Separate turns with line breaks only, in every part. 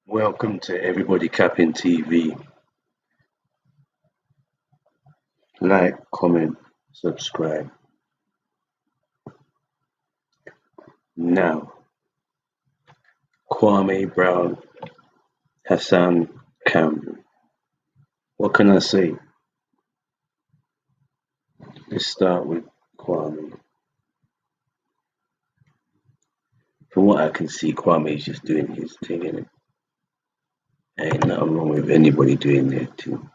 Welcome to Everybody Capping TV. Like, comment, subscribe. Now, Kwame Brown, Hassan, Campbell. What can I say? Let's start with Kwame. From what I can see, Kwame is just doing his thing, innit? Ain't nothing wrong with anybody doing their thing.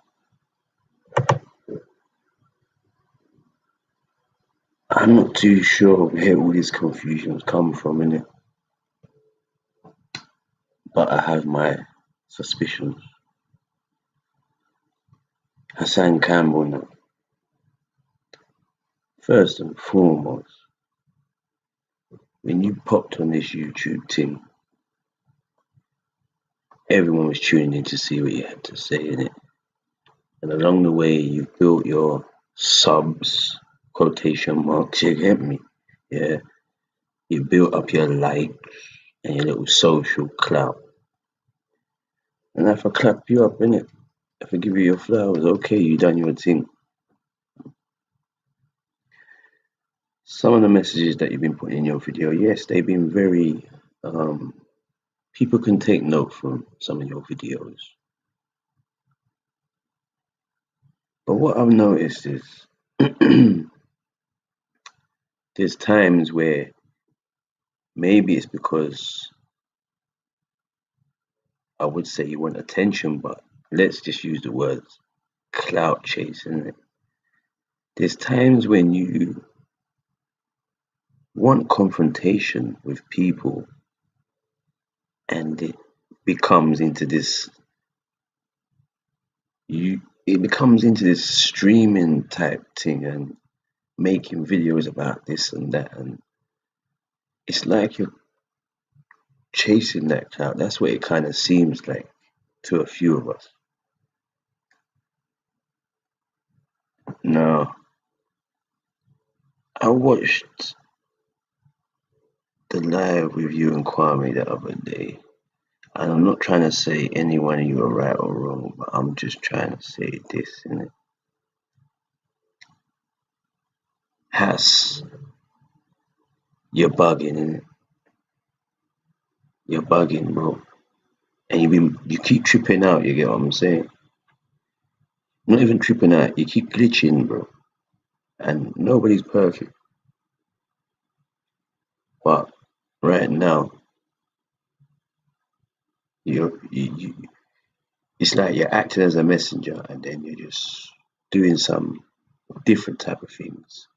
I'm not too sure where all these confusions come from, innit? But I have my suspicions. Hassan Campbell now. First and foremost, when you popped on this YouTube thing, everyone was tuning in to see what you had to say in it. And along the way, you built your subs, quotation marks, you get me? Yeah. You built up your likes and your little social clout. And if I clap you up, innit? If I give you your flowers, okay, you done your thing. Some of the messages that you've been putting in your video, yes, they've been very, people can take note from some of your videos. But what I've noticed is there's times where maybe it's because I would say you want attention, but let's just use the words clout chasing. There's times when you want confrontation with people and it becomes into this streaming type thing and making videos about this and that, and it's like you're chasing that clout. That's what it kind of seems like to a few of us. Now, I watched the live with you and Kwame the other day, and I'm not trying to say any one of you are right or wrong, but I'm just trying to say this, innit? Hass, you're bugging, innit? You're bugging, bro. And you keep tripping out, you get what I'm saying? Not even tripping out, you keep glitching, bro. And nobody's perfect. But right now, you it's like you're acting as a messenger and then you're just doing some different type of things.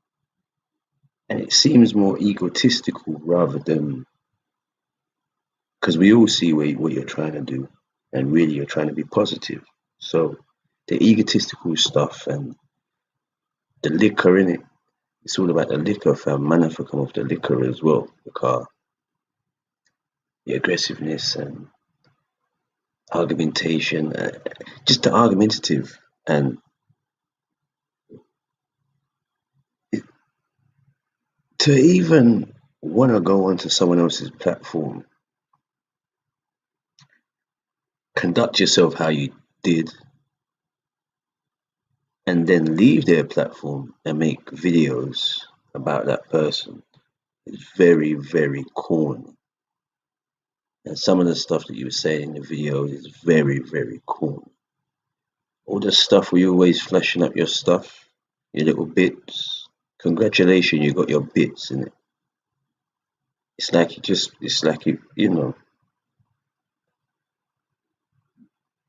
And it seems more egotistical rather than, because we all see what you're trying to do and really you're trying to be positive. So the egotistical stuff and the liquor in it, it's all about the liquor, fam. Man, have to come off the liquor as well, because the aggressiveness and argumentation, just the argumentative, and it, to even want to go onto someone else's platform, conduct yourself how you did, and then leave their platform and make videos about that person is very, very corny. And some of the stuff that you were saying in the video is very, very corny. All the stuff where you're always flashing up your stuff, your little bits. Congratulations, you got your bits in it. It's like you know,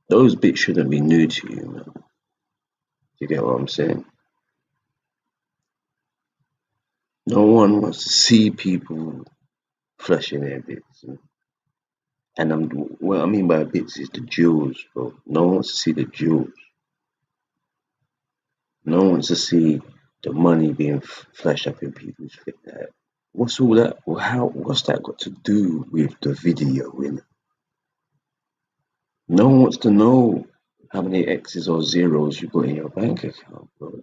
those bits shouldn't be new to you, man. You get what I'm saying? No one wants to see people flashing their bits. And what I mean by bits is the jewels, bro. No one wants to see the jewels. No one wants to see the money being flashed up in people's face. What's all that? What's that got to do with the video, innit? No one wants to know how many X's or zeros you got in your bank account, bro.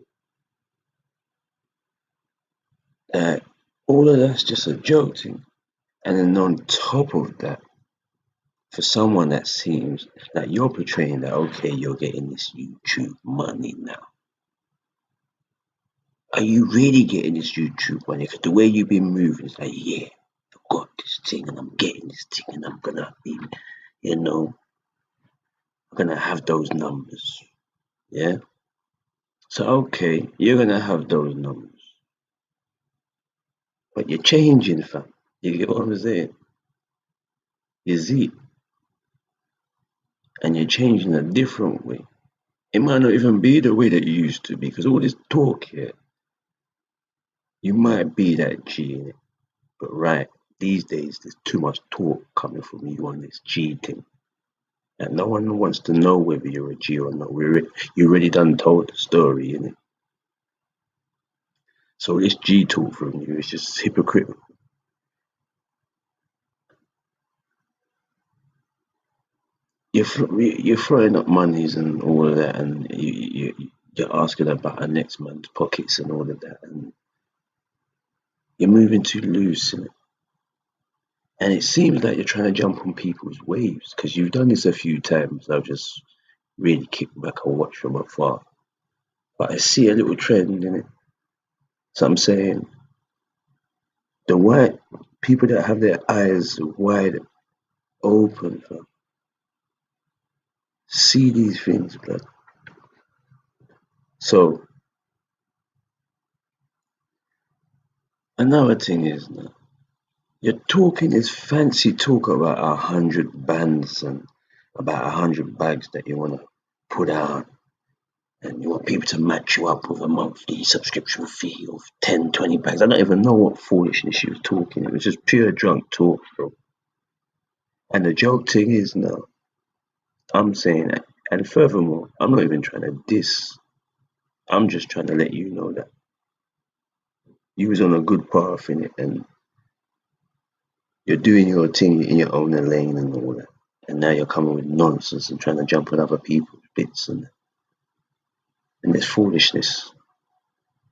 All of that's just a joke thing. And then on top of that, for someone that seems like you're portraying that, okay, you're getting this YouTube money now. Are you really getting this YouTube money? Because the way you've been moving is like, yeah, I've got this thing and I'm getting this thing and I'm gonna be, I'm gonna have those numbers. Yeah. So okay, you're gonna have those numbers, but you're changing, fam. You get what I'm saying? You see, and you're changing a different way. It might not even be the way that you used to be, because all this talk here, you might be that G in it, but right, these days there's too much talk coming from you on this G thing. And no one wants to know whether you're a G or not. You already done told the story, innit? So this G talk from you is just hypocritical. You're throwing up monies and all of that, and you're asking about our next man's pockets and all of that, and you're moving too loose, innit? And it seems like you're trying to jump on people's waves, because you've done this a few times. I've just really kicked back and watched from afar. But I see a little trend in it. So I'm saying the white people that have their eyes wide open, fam, see these things, blood. So another thing is now, you're talking this fancy talk about 100 bands and about 100 bags that you want to put out, and you want people to match you up with a monthly subscription fee of 10, 20 bags. I don't even know what foolishness she was talking. It was just pure drunk talk, bro. And the joke thing is now, I'm saying that, and furthermore, I'm not even trying to diss. I'm just trying to let you know that you was on a good path in it, and you're doing your thing in your own lane and all that. And now you're coming with nonsense and trying to jump on other people's bits, and there's foolishness.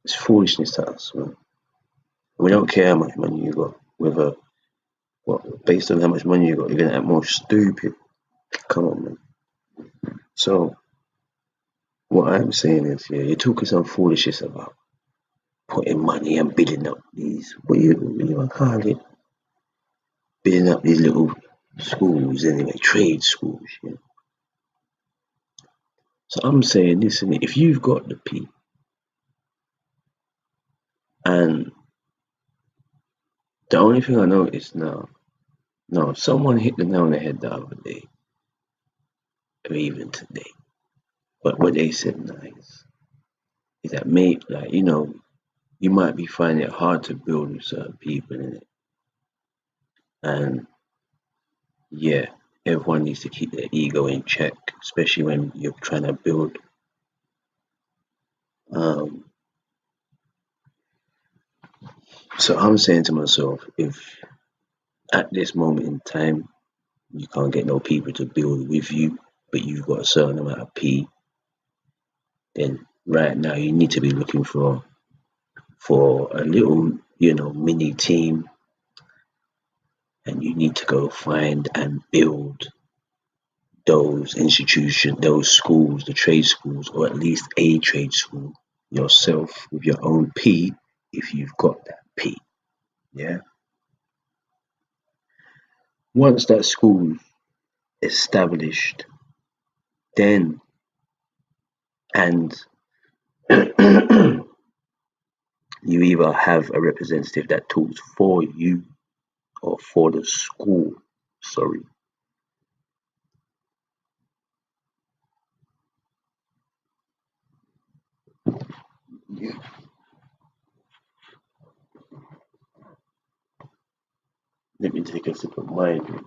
It's foolishness to us, man. We don't care how much money you got, whether based on how much money you got, you're gonna act more stupid. Come on, man. So what I'm saying is, yeah, you're talking some foolishness about putting money and building up these, what you call it, building up these little schools anyway, trade schools. Yeah. So I'm saying, listen, if you've got the P, and the only thing I noticed now, no, someone hit the nail on the head the other day, or even today. But what they said nice is that, mate, like, you might be finding it hard to build with certain people in it. And yeah, everyone needs to keep their ego in check, especially when you're trying to build. So I'm saying to myself, if at this moment in time you can't get no people to build with you, but you've got a certain amount of P, then right now you need to be looking for a little, mini team, and you need to go find and build those institutions, those schools, the trade schools, or at least a trade school yourself with your own P, if you've got that P. Yeah. Once that school's established, then and you either have a representative that talks for you or for the school. Sorry. Yeah. Let me take a sip of mine.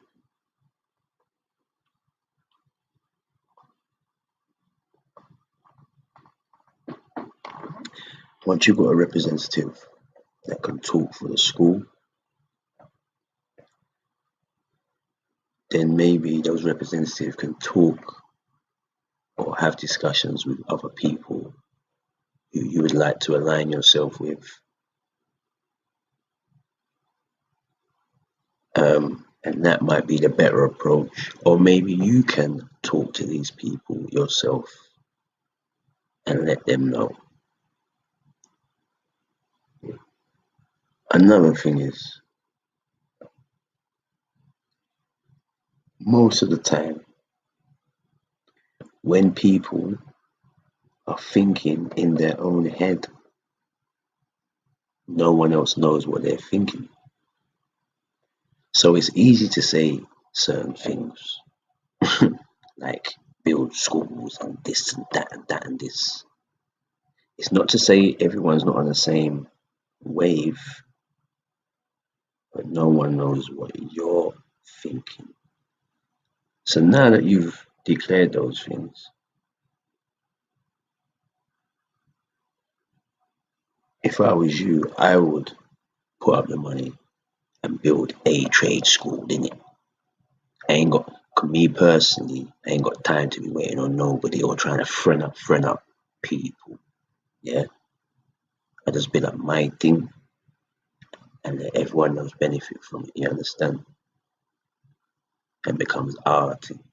Once you've got a representative that can talk for the school, then maybe those representatives can talk or have discussions with other people who you would like to align yourself with. And that might be the better approach. Or maybe you can talk to these people yourself and let them know. Another thing is, most of the time, when people are thinking in their own head, no one else knows what they're thinking. So it's easy to say certain things, like build schools and this and that and that and this. It's not to say everyone's not on the same wave, but no one knows what you're thinking. So now that you've declared those things, if I was you, I would put up the money and build a trade school, innit? I ain't got, me personally, I ain't got time to be waiting on nobody or trying to friend up people. Yeah, I just build up my thing and let everyone else benefit from it. You understand? And becomes our thing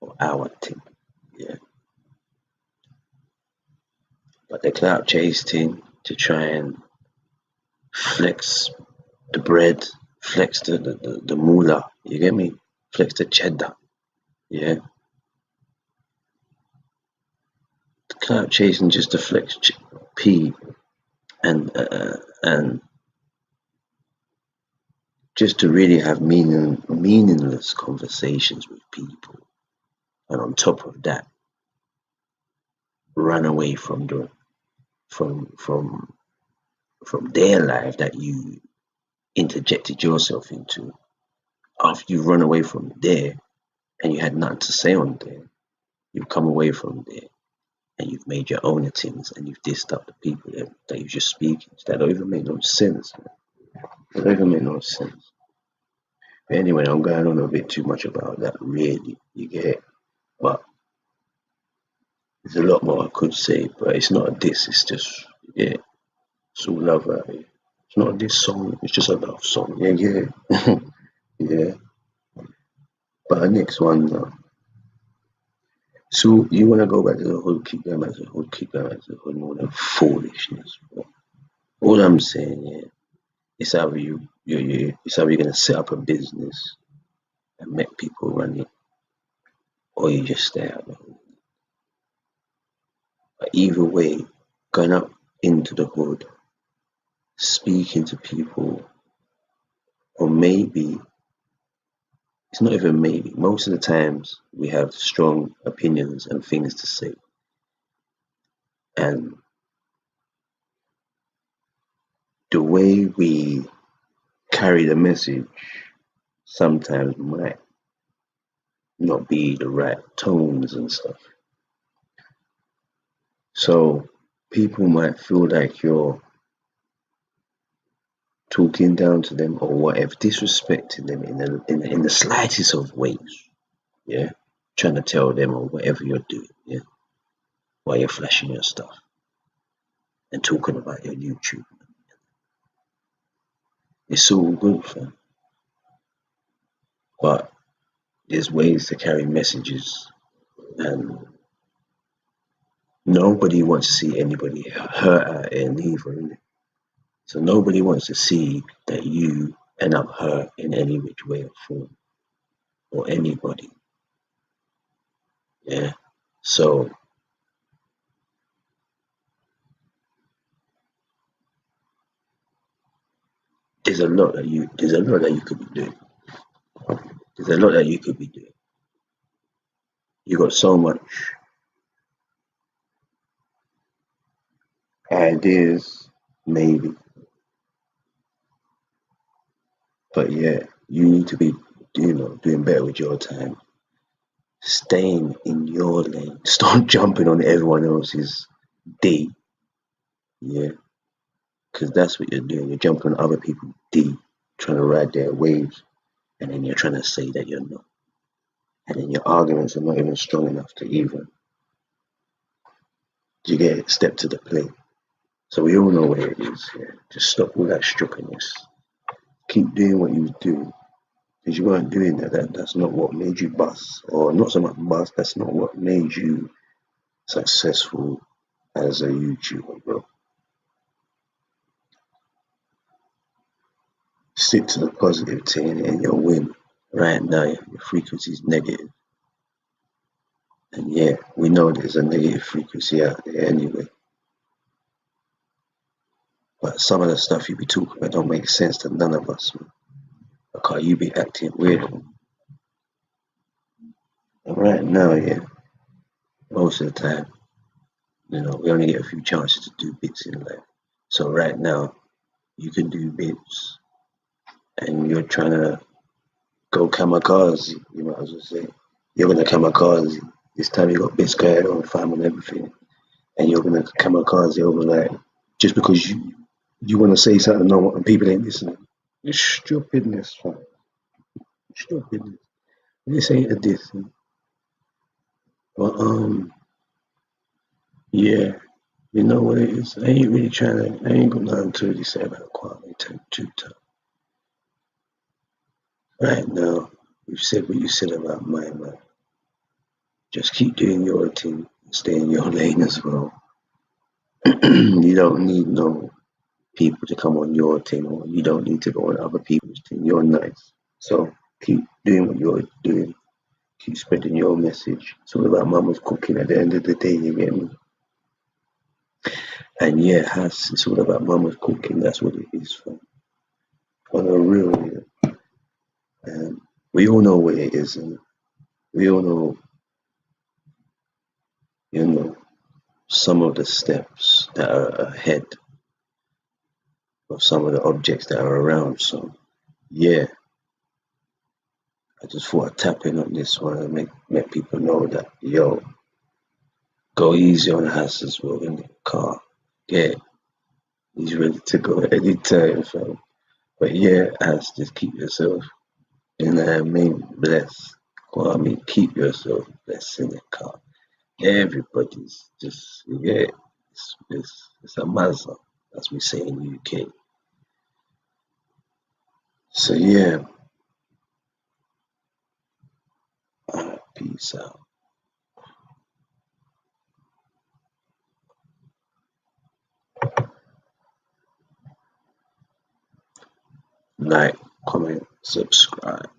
or our thing. Yeah. But the clout chase thing to try and flex the bread, flex the moolah. You get me? Flex the cheddar. Yeah. The clout chasing just to flex P and just to really have meaningless conversations with people, and on top of that, run away from the from their life that you interjected yourself into. After you run away from there and you had nothing to say on there, you've come away from there and you've made your own things and you've dissed up the people that you're just speaking to. That don't even make no sense, man. That don't even make no sense. But anyway, I'm going on a bit too much about that, really. You get it? But there's a lot more I could say, but it's not a diss, it's just, yeah, it's all love out here. It's not a diss song, it's just a love song. Yeah. Yeah. But the next one now. So you want to go back to the hood, keep going back to the hood, keep going back to the hood, and all that foolishness. But all I'm saying, yeah, it's either it's either you're gonna set up a business and make people run it, or you just stay out of the hood. But either way, going up into the hood, speaking to people, or maybe it's not even maybe. Most of the times we have strong opinions and things to say, and the way we carry the message sometimes might not be the right tones and stuff. So people might feel like you're talking down to them or whatever, disrespecting them in the slightest of ways. Yeah, trying to tell them or whatever you're doing. Yeah, while you're flashing your stuff and talking about your YouTube. It's all good, fam. But there's ways to carry messages, and nobody wants to see anybody hurt out there neither, innit? So nobody wants to see that you end up hurt in any which way or form, or anybody. Yeah. So there's a lot that you could be doing. There's a lot that you could be doing. You got so much ideas, maybe. But yeah, you need to be, doing better with your time. Staying in your lane. Stop jumping on everyone else's D. Yeah. Because that's what you're doing. You're jumping on other people's D, trying to ride their waves, and then you're trying to say that you're not. And then your arguments are not even strong enough to even, you get it, step to the plate. So we all know where it is. Yeah. Just stop all that struckenness. Keep doing what you do, because you weren't doing that. That's not what made you bust, or not so much bust. That's not what made you successful as a YouTuber, bro. Stick to the positive thing and you'll win. Right now, your frequency is negative. And yeah, we know there's a negative frequency out there anyway. But some of the stuff you be talking about don't make sense to none of us, man. Because you be acting weird. And right now, yeah, most of the time, we only get a few chances to do bits in life. So right now, you can do bits and you're trying to go kamikaze, you might as well say. You're gonna kamikaze. This time you got bits going on, fam, and everything. And you're gonna kamikaze over like just because you wanna say something and people ain't listening. It's stupidness, fam. Stupidness. This ain't a diss. But yeah, you know what it is? I ain't got nothing to really say about KWAME too tough. Right now, you've said what you said about my man. Just keep doing your thing, stay in your lane as well. You don't need no people to come on your team, or you don't need to go on other people's team. You're nice. So keep doing what you're doing. Keep spreading your message. It's all about mama's cooking at the end of the day, you get me? And yeah, it's all about mama's cooking. That's what it is for. On a real, and we all know what it is, and we all know, some of the steps that are ahead of some of the objects that are around. So yeah, I just thought I'd tap in on this one and make people know that, yo, go easy on Hassas in the car. Yeah, he's ready to go anytime, fam. But yeah, Hass, just keep yourself in the main blessed. Keep yourself blessed in the car. Everybody's just, yeah, it's a mazza, as we say in UK. So yeah, peace out. Like, comment, subscribe.